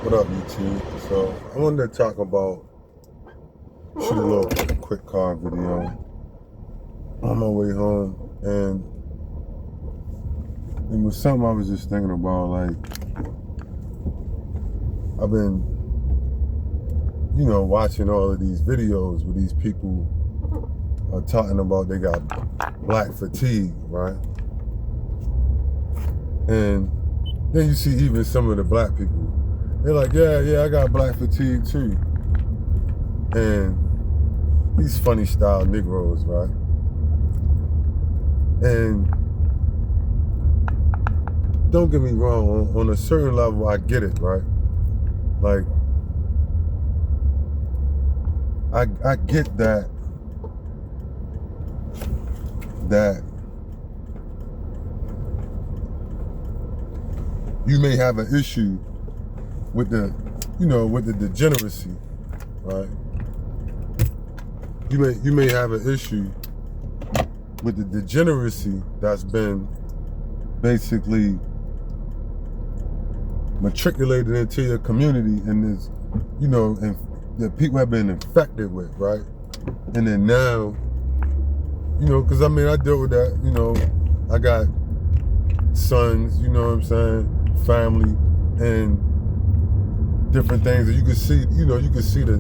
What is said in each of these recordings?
What up, YouTube? So I wanted to talk about, shoot a little quick car video on my way home, and it was something I was just thinking about. Like, I've been, watching all of these videos where these people are talking about they got black fatigue, right? And then you see even some of the black people, they're like, yeah, I got black fatigue too. And these funny style Negroes, right? And don't get me wrong, on a certain level, I get it, right? Like, I get that you may have an issue with the degeneracy, right? You may have an issue with the degeneracy that's been basically matriculated into your community, and is, and that people have been infected with, right? And then now, because I deal with that, I got sons, you know what I'm saying, family, and different things that you can see, you can see the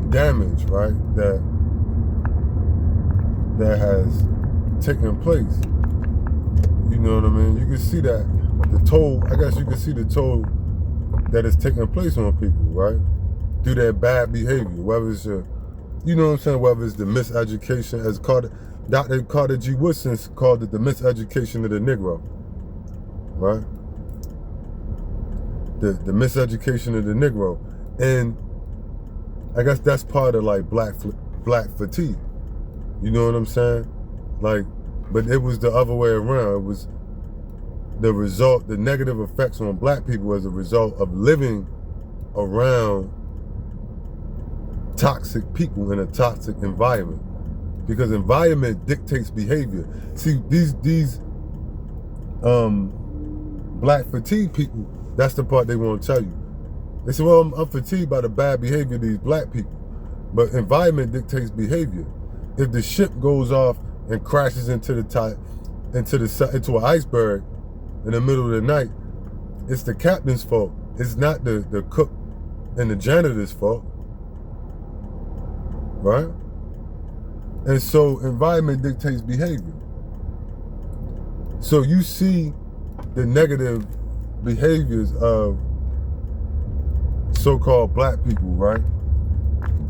damage, right, that has taken place. You know what I mean? You can see that the toll, I guess you can see the toll that is taking place on people, right? Through their bad behavior, whether it's whether it's the miseducation, as Dr. Carter G. Woodson called it, the miseducation of the Negro, right? The miseducation of the Negro. And I guess that's part of like black fatigue. You know what I'm saying? Like, but it was the other way around. It was the result, the negative effects on black people as a result of living around toxic people in a toxic environment. Because environment dictates behavior. See, these black fatigue people, that's the part they won't tell you. They say, well, I'm fatigued by the bad behavior of these black people. But environment dictates behavior. If the ship goes off and crashes into an iceberg in the middle of the night, it's the captain's fault. It's not the cook and the janitor's fault, right? And so environment dictates behavior. So you see the negative behaviors of so-called black people, right?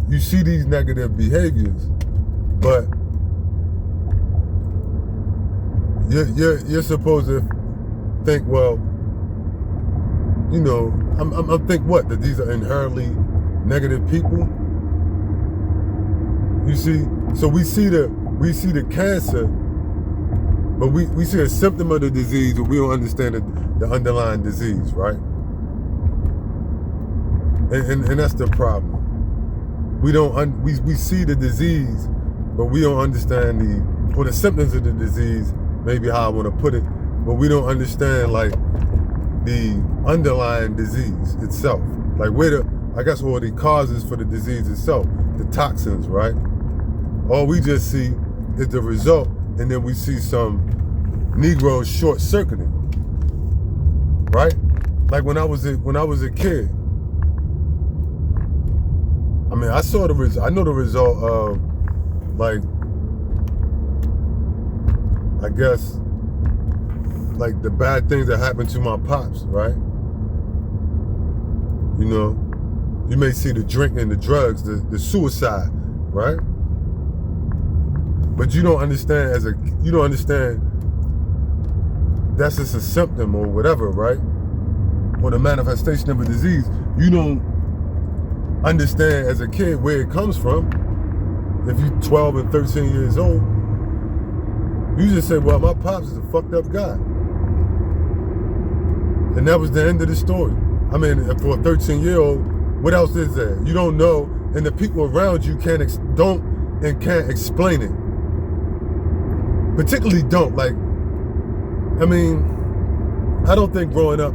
You see these negative behaviors, but you're supposed to think, well, I'm think what, that these are inherently negative people. You see, so we see the cancer, but we see a symptom of the disease, but we don't understand the underlying disease, right? And that's the problem. We see the disease, but we don't understand the symptoms of the disease, maybe how I want to put it, but we don't understand like the underlying disease itself. Like what the causes for the disease itself, the toxins, right? All we just see is the result, and then we see some Negroes short-circuiting, right? Like when I was a kid, I know the result of, like, I guess, like the bad things that happened to my pops, right? You may see the drinking, the drugs, the suicide, right? But you don't understand that's just a symptom or whatever, right? Or the manifestation of a disease. You don't understand as a kid where it comes from. If you're 12 and 13 years old, you just say, well, my pops is a fucked up guy. And that was the end of the story. For a 13-year-old, what else is there? You don't know, and the people around you can't explain it. Particularly don't. Like, I don't think growing up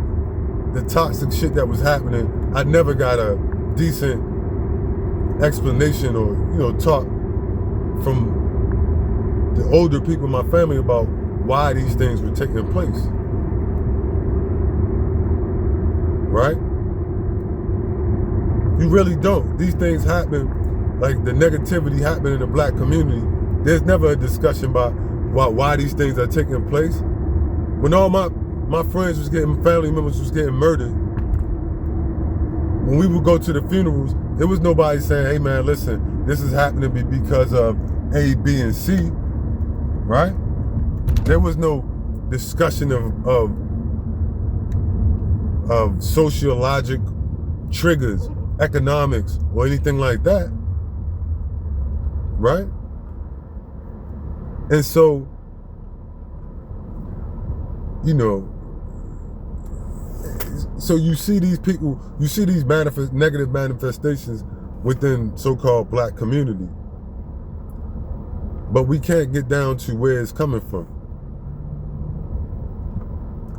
the toxic shit that was happening, I never got a decent explanation or, talk from the older people in my family about why these things were taking place. Right? You really don't. These things happen, like the negativity happening in the black community. There's never a discussion about why these things are taking place. When all my friends was getting, family members was getting murdered, when we would go to the funerals, there was nobody saying, hey man, listen, this is happening because of A, B, and C, right? There was no discussion of sociologic triggers, economics, or anything like that, right? And so, so you see these people, you see these negative manifestations within so-called black community, but we can't get down to where it's coming from.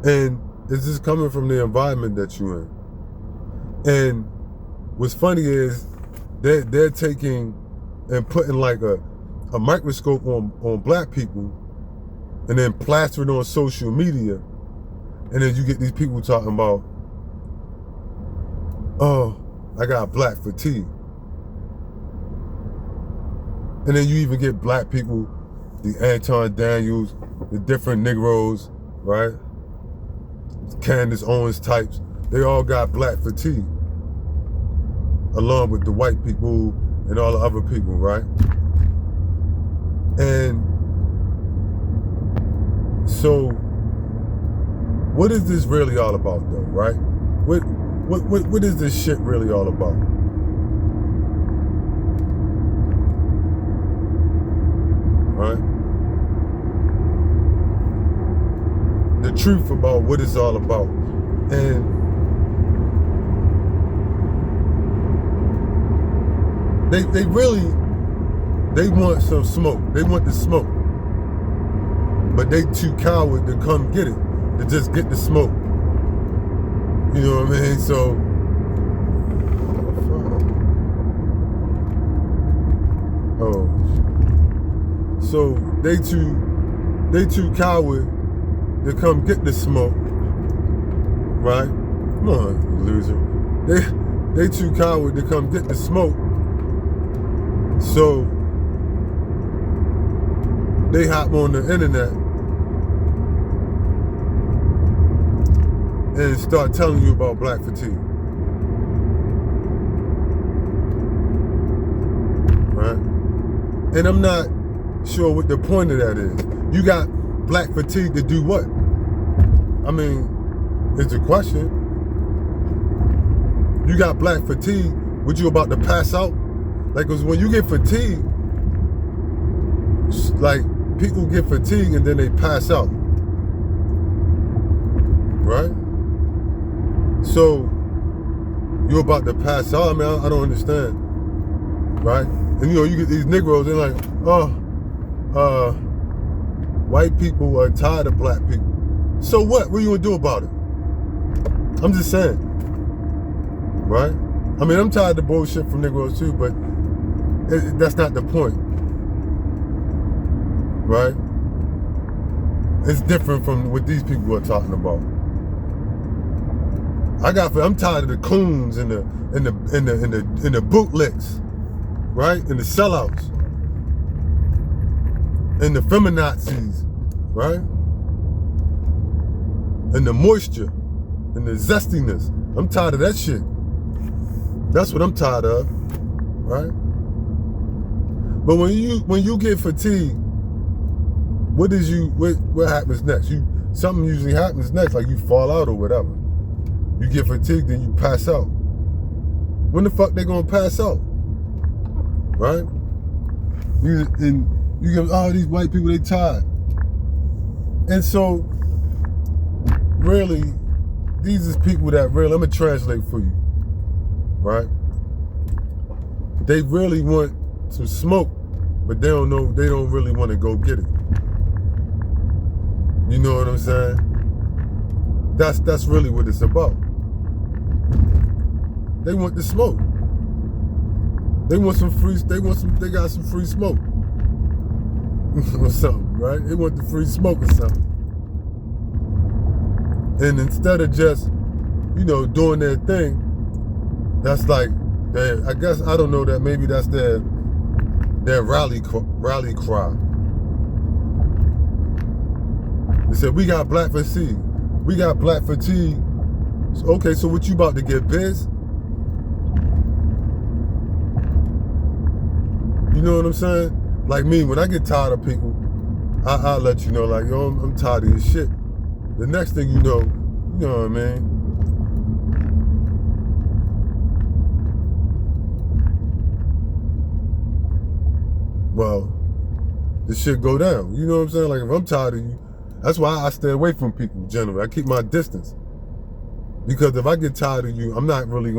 And it's just coming from the environment that you're in. And what's funny is they're taking and putting like a microscope on black people and then plastering on social media. And then you get these people talking about, oh, I got black fatigue. And then you even get black people, the Anton Daniels, the different Negroes, right? Candace Owens types, they all got black fatigue, along with the white people and all the other people, right? And so, what is this really all about, though, right? What is this shit really all about? Right? The truth about what it's all about. And they want some smoke. They want the smoke. But they too coward to come get it, to just get the smoke. You know what I mean? So, so they too coward to come get the smoke, right? Come on, you loser. They too coward to come get the smoke. So they hop on the internet and start telling you about black fatigue. Right? And I'm not sure what the point of that is. You got black fatigue to do what? I mean, it's a question. You got black fatigue, what you about to pass out? Like, cause when you get fatigued, like people get fatigued and then they pass out. Right? So you're about to pass out. I mean, I don't understand. Right? And you get these Negroes, they're like, white people are tired of black people. So what? What are you gonna do about it? I'm just saying. Right? I mean, I'm tired of the bullshit from Negroes too, but that's not the point. Right? It's different from what these people are talking about. I'm tired of the coons and the bootlicks, right? And the sellouts. And the feminazis, right? And the moisture and the zestiness. I'm tired of that shit. That's what I'm tired of, right? But when you get fatigued, what happens next? Something usually happens next, like you fall out or whatever. You get fatigued and you pass out. When the fuck they gonna pass out? Right? You get, these white people, they tired. And so, really, these is people that really, let me translate for you. Right? They really want some smoke, but they don't really want to go get it. You know what I'm saying? That's really what it's about. They want the smoke. They want some free. They got some free smoke or something, right? They want the free smoke or something. And instead of just, doing their thing, that's like, I guess, I don't know, that maybe that's their rally cry. They said, we got black fatigue. We got black fatigue. Okay, so what, you about to get biz? You know what I'm saying? Like me, when I get tired of people, I'll let you know, like, yo, I'm tired of your shit. The next thing you know what I mean? Well, the shit go down. You know what I'm saying? Like, if I'm tired of you, that's why I stay away from people generally. I keep my distance. Because if I get tired of you, I'm not really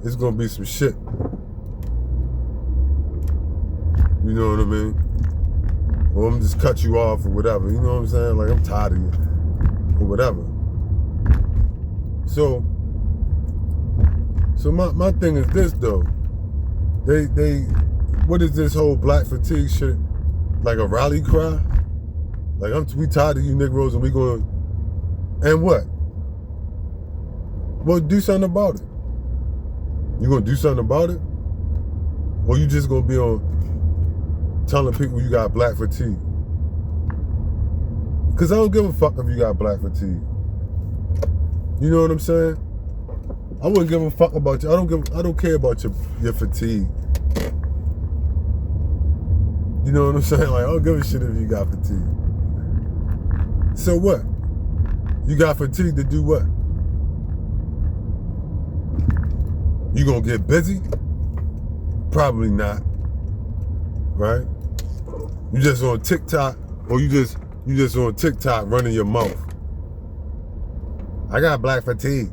it's going to be some shit. You know what I mean? Or I'm just cut you off or whatever. You know what I'm saying? Like, I'm tired of you. Or whatever. So my thing is this, though. What is this whole black fatigue shit? Like a rally cry? Like, we tired of you Negroes and we going, and what? Well, do something about it. You gonna do something about it? Or you just gonna be on telling people you got black fatigue? Cause I don't give a fuck if you got black fatigue. You know what I'm saying? I wouldn't give a fuck about you. I don't care about your fatigue. You know what I'm saying? Like, I don't give a shit if you got fatigue. So what? You got fatigue to do what? You gonna get busy? Probably not. Right? You just on TikTok, or you just on TikTok running your mouth. I got black fatigue.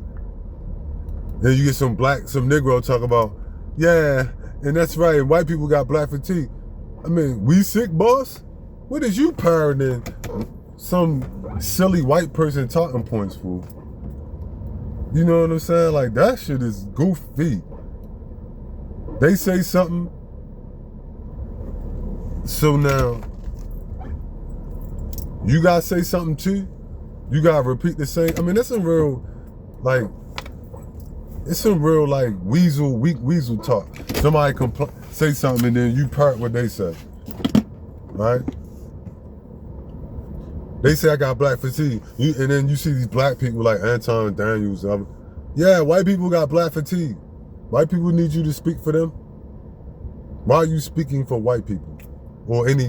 Then you get some Negro talk about, yeah, and that's right, and white people got black fatigue. I mean, we sick, boss? What is you parroting some silly white person talking points for? You know what I'm saying? Like, that shit is goofy. They say something, so now you gotta say something too. You gotta repeat the same. I mean, it's some real, like, weak weasel talk. Somebody say something and then you part what they say, right? They say I got black fatigue, and then you see these black people like Anton Daniels. Yeah, white people got black fatigue. White people need you to speak for them. Why are you speaking for white people? Or any,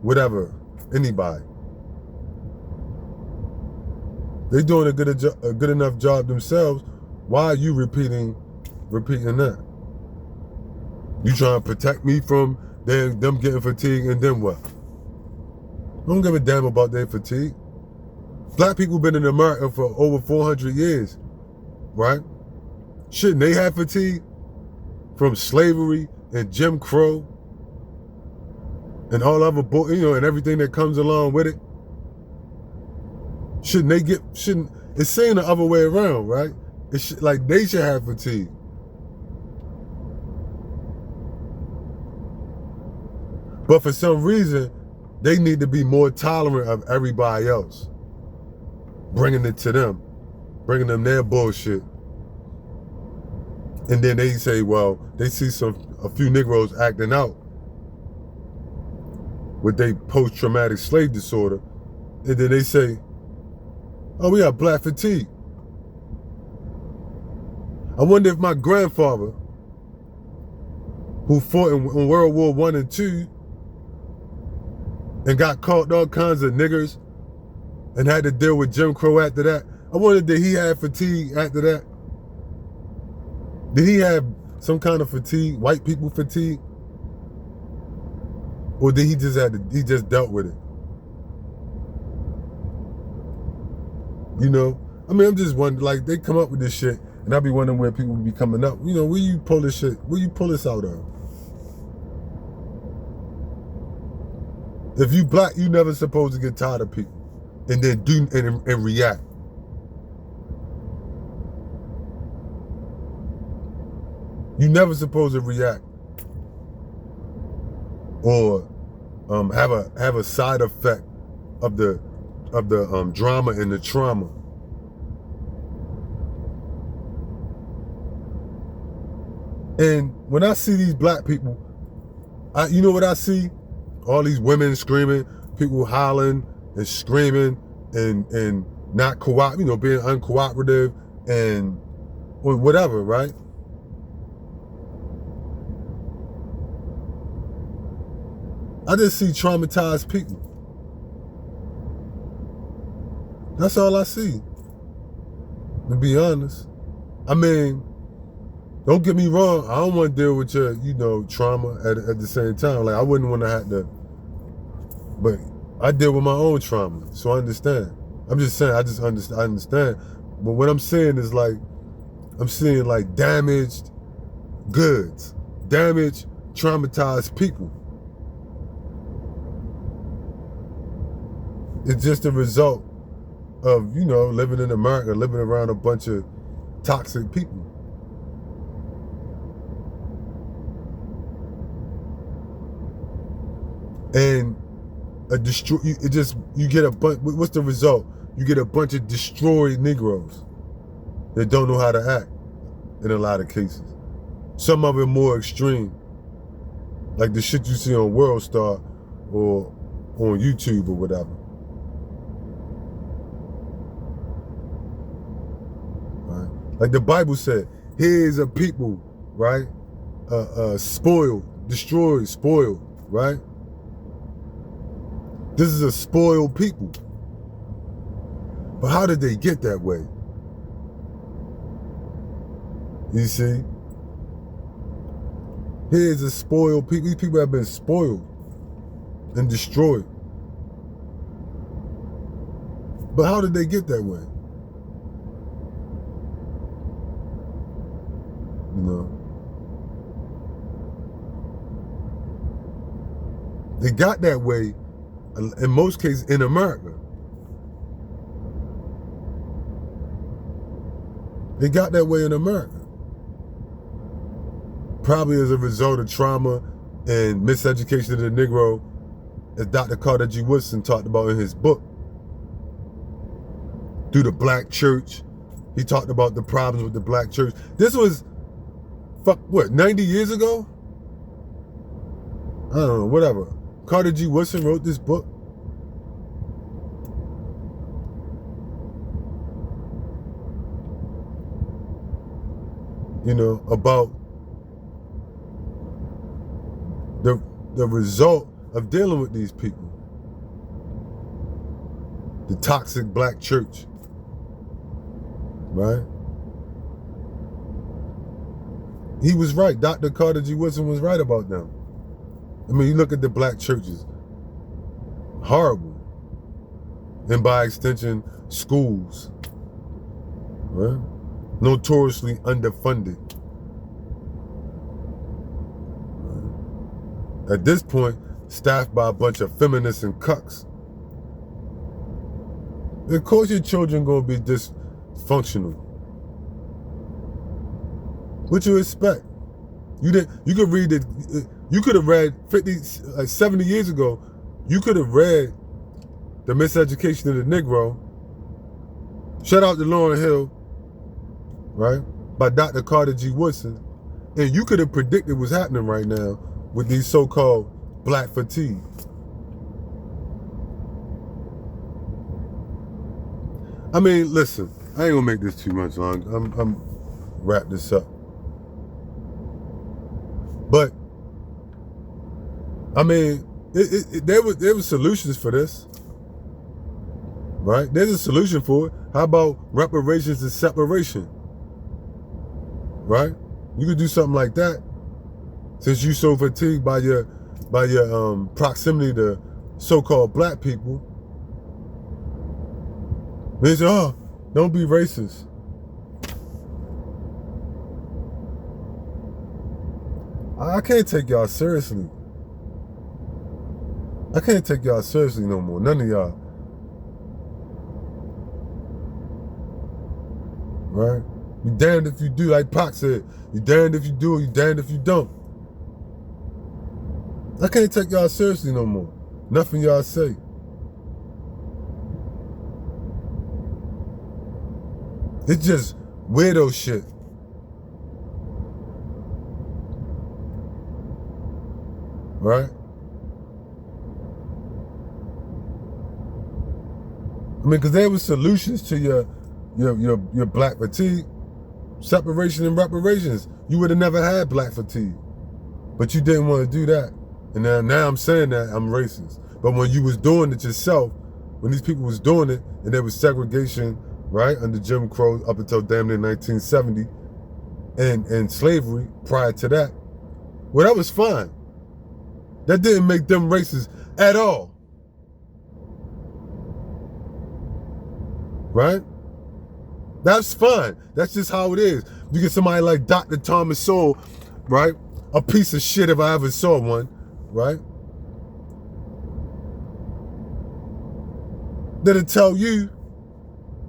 whatever, anybody. They doing a good enough job themselves. Why are you repeating that? You trying to protect me from them getting fatigue, and then what? I don't give a damn about their fatigue. Black people been in America for over 400 years, right? Shouldn't they have fatigue from slavery and Jim Crow and all other, and everything that comes along with it? It's saying the other way around, right? Like, they should have fatigue. But for some reason, they need to be more tolerant of everybody else. Bringing it to them. Bringing them their bullshit. And then they say, well, they see a few Negroes acting out with their post-traumatic slave disorder. And then they say, oh, we have black fatigue. I wonder if my grandfather, who fought in World War I and II, and got caught all kinds of niggers and had to deal with Jim Crow after that, I wonder, did he have fatigue after that? Did he have some kind of fatigue, white people fatigue? Or did he just dealt with it? I mean, I'm just wondering, like, they come up with this shit, and I be wondering where people be coming up. Where you pull this shit, where you pull this out of? If you black, you never supposed to get tired of people and then and react. You never supposed to react or have a side effect of the drama and the trauma. And when I see these black people, you know what I see? All these women screaming, people hollering and screaming and not being uncooperative and or whatever, right? I just see traumatized people. That's all I see, to be honest. I mean, don't get me wrong, I don't want to deal with your, trauma at the same time. Like, I wouldn't want to have to, but I deal with my own trauma, so I understand. I'm just saying, I understand. But what I'm saying is like, I'm seeing like damaged goods, damaged, traumatized people. It's just a result of, living in America, living around a bunch of toxic people. And you get a bunch, what's the result? You get a bunch of destroyed Negroes that don't know how to act in a lot of cases. Some of it more extreme, like the shit you see on World Star or on YouTube or whatever. Right? Like the Bible said, here's a people, right? Spoiled, destroyed, spoiled, right? This is a spoiled people. But how did they get that way? You see? Here's a spoiled people. These people have been spoiled and destroyed. But how did they get that way? They got that way, in most cases, in America. They got that way in America. Probably as a result of trauma and miseducation of the Negro, as Dr. Carter G. Woodson talked about in his book. Through the black church, he talked about the problems with the black church. This was, 90 years ago? I don't know, whatever. Carter G. Woodson wrote this book. About the result of dealing with these people. The toxic black church. Right? He was right. Dr. Carter G. Woodson was right about them. I mean, you look at the black churches. Horrible. And by extension, schools. Right? Notoriously underfunded. At this point, staffed by a bunch of feminists and cucks. Of course your children gonna be dysfunctional. What you expect? You could have read 70 years ago, you could have read The Miseducation of the Negro. Shout out to Lauryn Hill, right? By Dr. Carter G. Woodson. And you could have predicted what's happening right now with these so-called black fatigue. I mean, listen, I ain't gonna make this too much long. I'm wrap this up. But I mean, there were solutions for this, right? There's a solution for it. How about reparations and separation, right? You could do something like that. Since you so fatigued by your proximity to so-called black people, they say, "Oh, don't be racist." I can't take y'all seriously. I can't take y'all seriously no more. None of y'all. Right? You damned if you do, like Pac said. You damned if you do, you damned if you don't. I can't take y'all seriously no more. Nothing y'all say. It's just weirdo shit. Right? I mean, because there were solutions to your black fatigue. Separation and reparations. You would have never had black fatigue. But you didn't want to do that. And now I'm saying that I'm racist. But when you was doing it yourself, when these people was doing it, and there was segregation, right, under Jim Crow up until damn near 1970, and slavery prior to that, well, that was fine. That didn't make them racist at all. Right? That's fine. That's just how it is. You get somebody like Dr. Thomas Sowell, right? A piece of shit if I ever saw one, right? That'll tell you,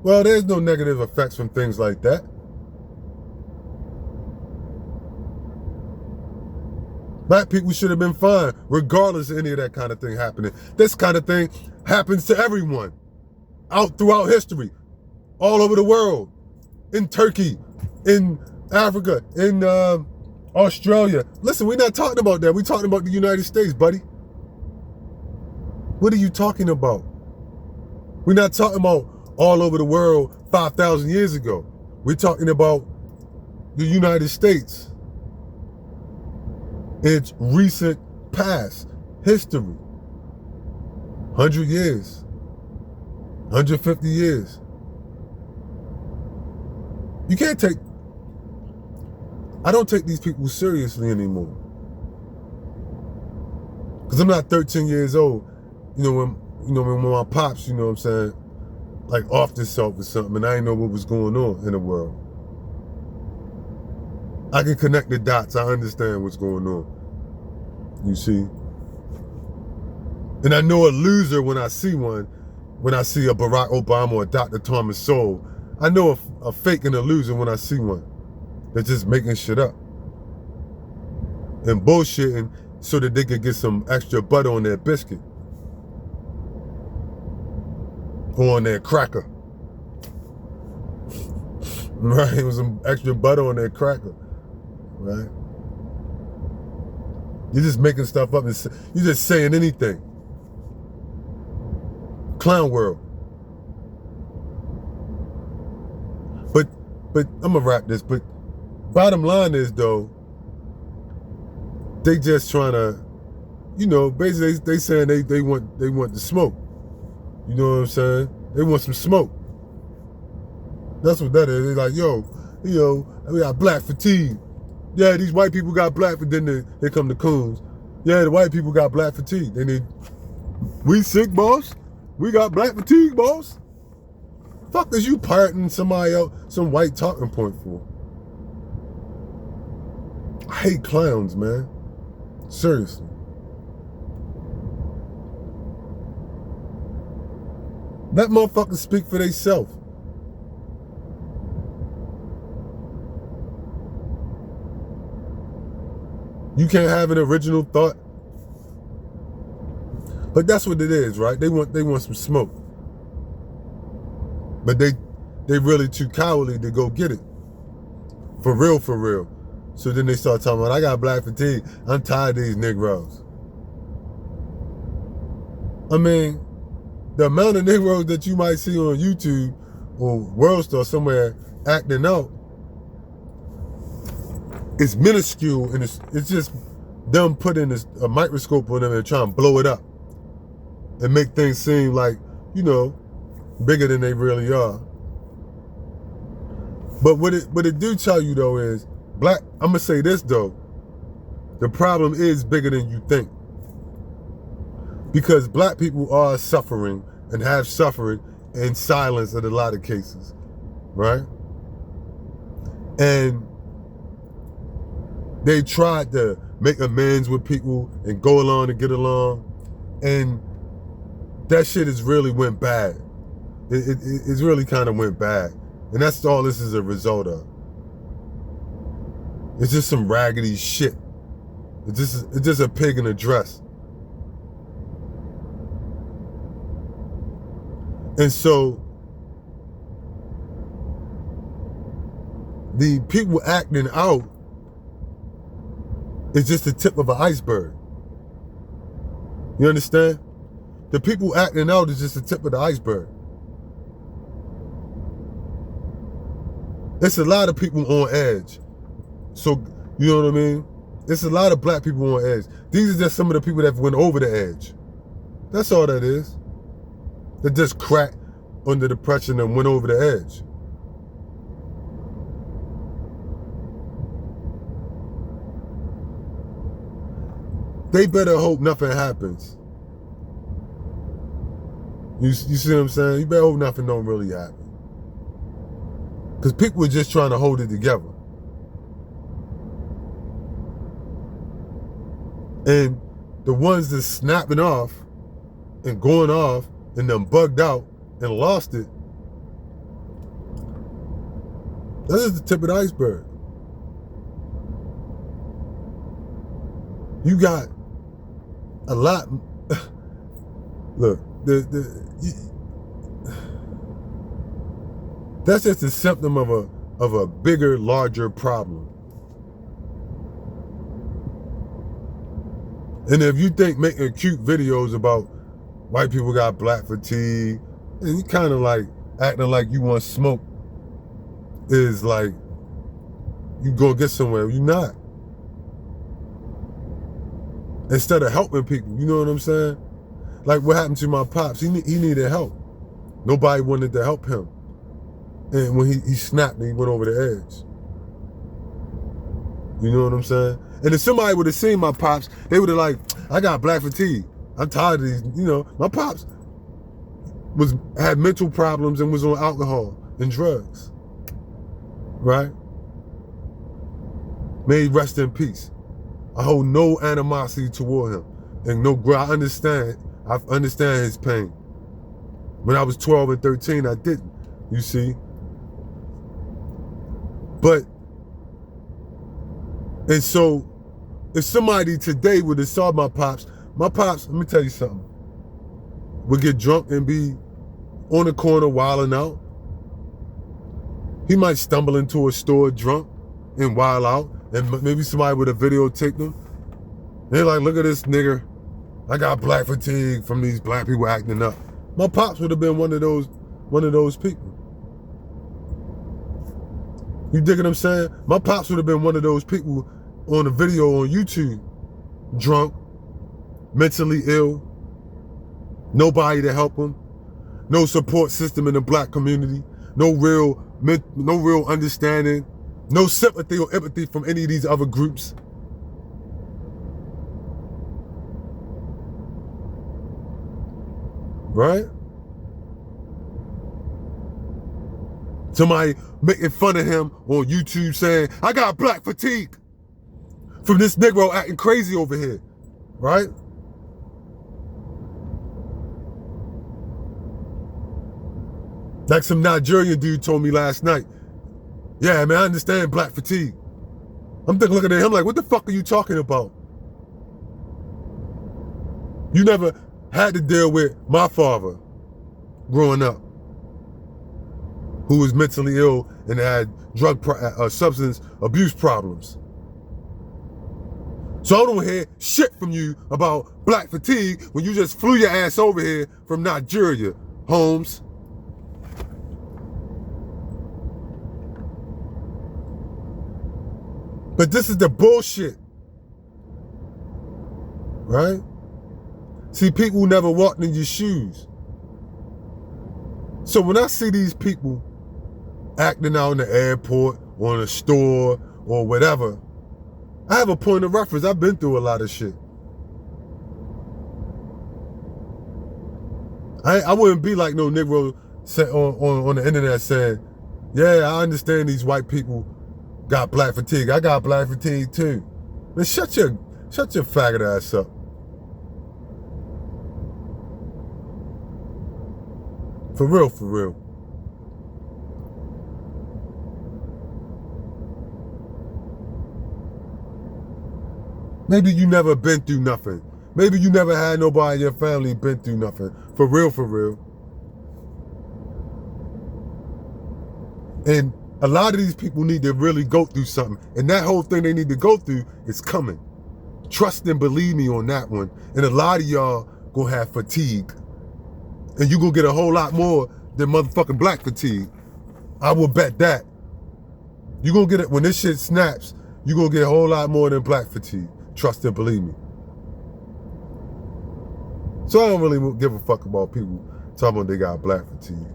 well, there's no negative effects from things like that. Black people should have been fine, regardless of any of that kind of thing happening. This kind of thing happens to everyone out throughout history, all over the world, in Turkey, in Africa, in Australia. Listen, we're not talking about that. We're talking about the United States, buddy. What are you talking about? We're not talking about all over the world 5,000 years ago. We're talking about the United States. Its recent past history. 100 years. 150 years. You can't take... I don't take these people seriously anymore. Because I'm not 13 years old. When my pops, you know what I'm saying, like off this self or something, and I didn't know what was going on in the world. I can connect the dots. I understand what's going on. You see? And I know a loser when I see one, when I see a Barack Obama or Dr. Thomas Sowell. I know a fake and a loser when I see one. They're just making shit up. And bullshitting so that they could get some extra butter on their biscuit. Or on their cracker. Right? With some extra butter on their cracker. Right? You're just making stuff up and you're just saying anything. Clown world. But I'm gonna wrap this, but bottom line is though, they just trying to, basically they saying they want the smoke. You know what I'm saying? They want some smoke. That's what that is. They're like, we got black fatigue. Yeah, these white people got black fatigue. Then they come the coons. Yeah, the white people got black fatigue. We sick, boss. We got black fatigue, boss. Fuck is you pirating somebody else, some white talking point for? I hate clowns, man. Seriously. Let motherfuckers speak for themselves. You can't have an original thought. But that's what it is, right? They want some smoke. But they really too cowardly to go get it. For real, for real. So then they start talking about, I got black fatigue. I'm tired of these Negroes. I mean, the amount of Negroes that you might see on YouTube or World Star somewhere acting out is minuscule, and it's just them putting a microscope on them and trying to blow it up and make things seem like, bigger than they really are. But what it do tell you though is, I'm gonna say this though, the problem is bigger than you think. Because black people are suffering and have suffered in silence in a lot of cases, right? And they tried to make amends with people and go along and get along, and that shit has really went bad. It's really kind of went bad. And that's all this is a result of. It's just some raggedy shit. It's just a pig in a dress. And so the people acting out is just the tip of an iceberg. You understand? The people acting out is just the tip of the iceberg. It's a lot of people on edge. So, you know what I mean? It's a lot of black people on edge. These are just some of the people that went over the edge. That's all that is. They just cracked under the pressure and went over the edge. They better hope nothing happens. You see what I'm saying? You better hope nothing don't really happen. Because people are just trying to hold it together. And the ones that's snapping off and going off and them bugged out and lost it, that's just the tip of the iceberg. You got a lot. Look, that's just a symptom of a bigger, larger problem. And if you think making cute videos about white people got black fatigue, and you kind of like acting like you want smoke is like you go get somewhere, you're not. Instead of helping people, you know what I'm saying? Like what happened to my pops, he needed help. Nobody wanted to help him. And when he snapped and he went over the edge. You know what I'm saying? And if somebody would have seen my pops, they would have like, I got black fatigue. I'm tired of these, you know. My pops had mental problems and was on alcohol and drugs. Right? May he rest in peace. I hold no animosity toward him. And I understand his pain. When I was 12 and 13, I didn't, you see? And so, if somebody today would have saw my pops, let me tell you something, would get drunk and be on the corner wilding out. He might stumble into a store drunk and wild out, and maybe somebody would have videotaped him. They're like, look at this nigger. I got black fatigue from these black people acting up. My pops would have been one of those people. You dig what I'm saying? My pops would have been one of those people on a video on YouTube, drunk, mentally ill, nobody to help him, no support system in the black community, no real understanding, no sympathy or empathy from any of these other groups. Right? Somebody making fun of him on YouTube saying, I got black fatigue from this Negro acting crazy over here. Right? Like some Nigerian dude told me last night. Yeah, man, I understand black fatigue. I'm looking at him like, what the fuck are you talking about? You never had to deal with my father growing up, who was mentally ill and had substance abuse problems. So I don't hear shit from you about black fatigue when you just flew your ass over here from Nigeria, Holmes. But this is the bullshit, right? See, people never walked in your shoes. So when I see these people acting out in the airport or in a store or whatever, I have a point of reference. I've been through a lot of shit. I wouldn't be like no Negro on the internet saying, yeah, I understand these white people got black fatigue. I got black fatigue too. Man, shut your faggot ass up. For real, for real. Maybe you never been through nothing. Maybe you never had nobody in your family been through nothing. For real, for real. And a lot of these people need to really go through something. And that whole thing they need to go through is coming. Trust and believe me on that one. And a lot of y'all gonna have fatigue. And you gonna get a whole lot more than motherfucking black fatigue. I will bet that. You gonna get it, when this shit snaps, you gonna get a whole lot more than black fatigue. Trust and believe me. So I don't really give a fuck about people talking about they got black fatigue.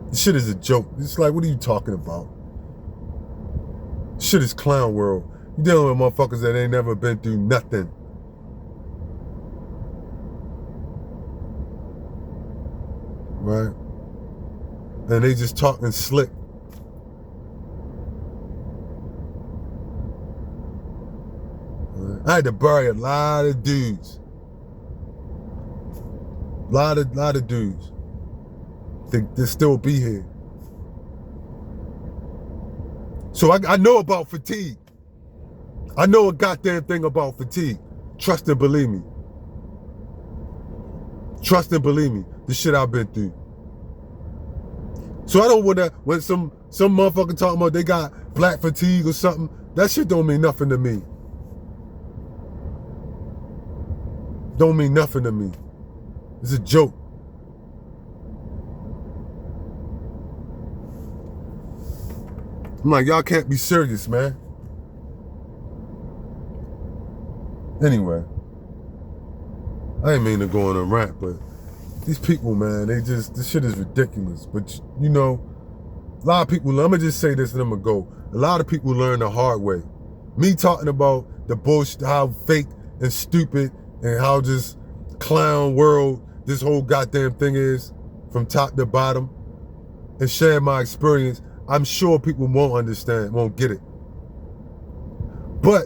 This shit is a joke. It's like, what are you talking about? Shit is clown world. You dealing with motherfuckers that ain't never been through nothing. Right? And they just talking slick. I had to bury a lot of dudes. Lot of dudes. They still be here. So I know about fatigue. I know a goddamn thing about fatigue. Trust and believe me. Trust and believe me. The shit I've been through. So I don't want to, when some motherfucker talking about they got black fatigue or something, that shit don't mean nothing to me. Don't mean nothing to me. It's a joke. I'm like, y'all can't be serious, man. Anyway, I ain't mean to go on a rant, but these people, man, this shit is ridiculous. But, you know, a lot of people, I'm going to just say this and I'm going to go. A lot of people learn the hard way. Me talking about the bullshit, how fake and stupid and how just clown world this whole goddamn thing is from top to bottom, and share my experience, I'm sure people won't understand, won't get it. But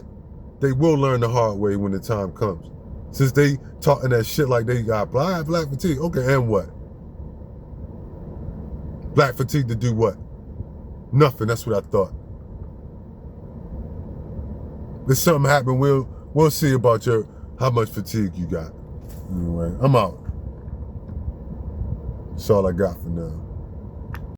they will learn the hard way when the time comes. Since they talking that shit like they got black fatigue. Okay, and what? Black fatigue to do what? Nothing, that's what I thought. If something happen, we'll see about how much fatigue you got. Anyway, I'm out. That's all I got for now.